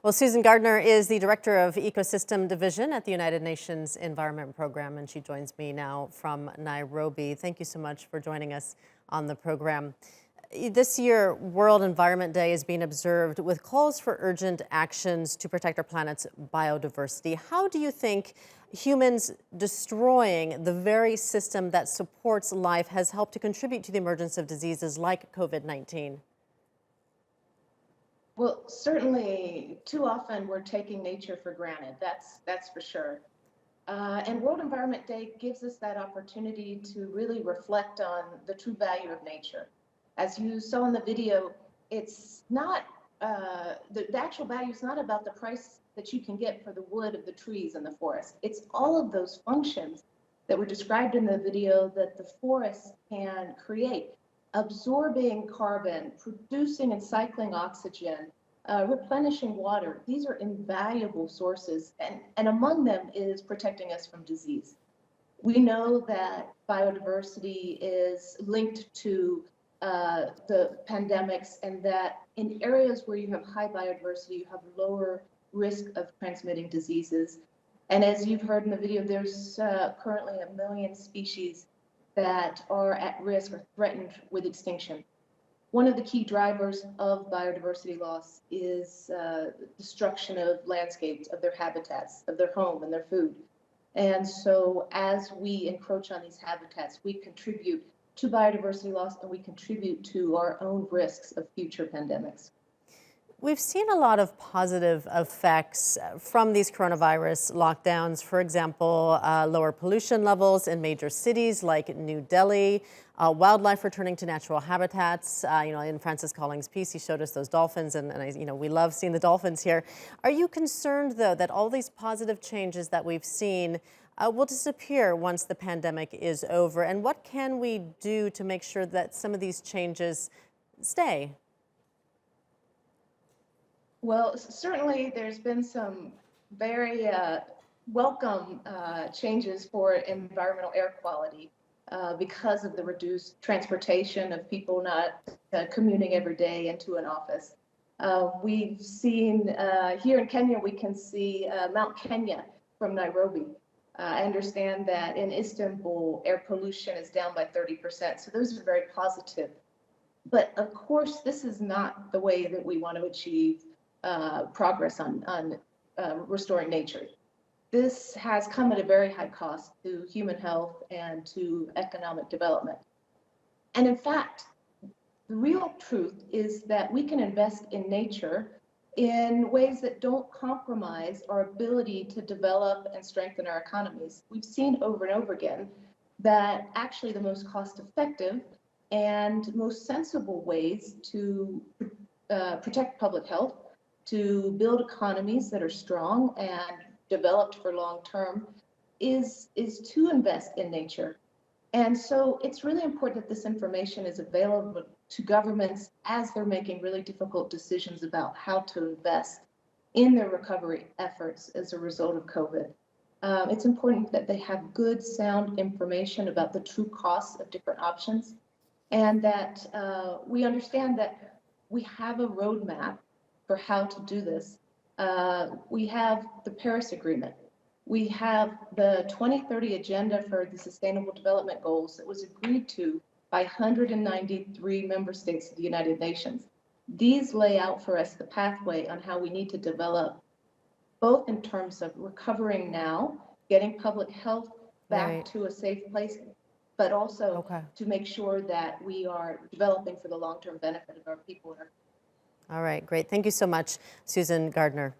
Well, Susan Gardner is the Director of Ecosystem Division at the United Nations Environment Program, and she joins me now from Nairobi. Thank you so much for joining us on the program. This year, World Environment Day is being observed with calls for urgent actions to protect our planet's biodiversity. How do you think humans destroying the very system that supports life has helped to contribute to the emergence of diseases like COVID-19? Well, certainly, too often we're taking nature for granted. That's for sure. And World Environment Day gives us that opportunity to really reflect on the true value of nature. As you saw in the video, it's not the actual value is not about the price that you can get for the wood of the trees in the forest. It's all of those functions that were described in the video that the forest can create, absorbing carbon, producing and cycling oxygen, replenishing water. These are invaluable sources, and among them is protecting us from disease. We know that biodiversity is linked to the pandemics, and that in areas where you have high biodiversity, you have lower risk of transmitting diseases. And as you've heard in the video, there's currently 1 million species that are at risk or threatened with extinction. One of the key drivers of biodiversity loss is destruction of landscapes, of their habitats, of their home and their food. And so as we encroach on these habitats, we contribute to biodiversity loss, and we contribute to our own risks of future pandemics. We've seen a lot of positive effects from these coronavirus lockdowns. For example, lower pollution levels in major cities like New Delhi, wildlife returning to natural habitats. In Francis Collins' piece, he showed us those dolphins, and we love seeing the dolphins here. Are you concerned, though, that all these positive changes that we've seen will disappear once the pandemic is over? And what can we do to make sure that some of these changes stay? Well, certainly there's been some very welcome changes for environmental air quality because of the reduced transportation of people not commuting every day into an office. We've seen here in Kenya, we can see Mount Kenya from Nairobi. I understand that in Istanbul, air pollution is down by 30%. So those are very positive. But of course, this is not the way that we want to achieve progress on restoring nature. This has come at a very high cost to human health and to economic development. And in fact, the real truth is that we can invest in nature in ways that don't compromise our ability to develop and strengthen our economies. We've seen over and over again that actually the most cost-effective and most sensible ways to protect public health, to build economies that are strong and developed for long term, is to invest in nature. And so it's really important that this information is available to governments as they're making really difficult decisions about how to invest in their recovery efforts as a result of COVID. It's important that they have good, sound information about the true costs of different options, and that we understand that we have a roadmap for how to do this. We have the Paris Agreement. We have the 2030 Agenda for the Sustainable Development Goals that was agreed to by 193 member states of the United Nations. These lay out for us the pathway on how we need to develop, both in terms of recovering now, getting public health back to a safe place, but also to make sure that we are developing for the long-term benefit of our people. All right, great. Thank you so much, Susan Gardner.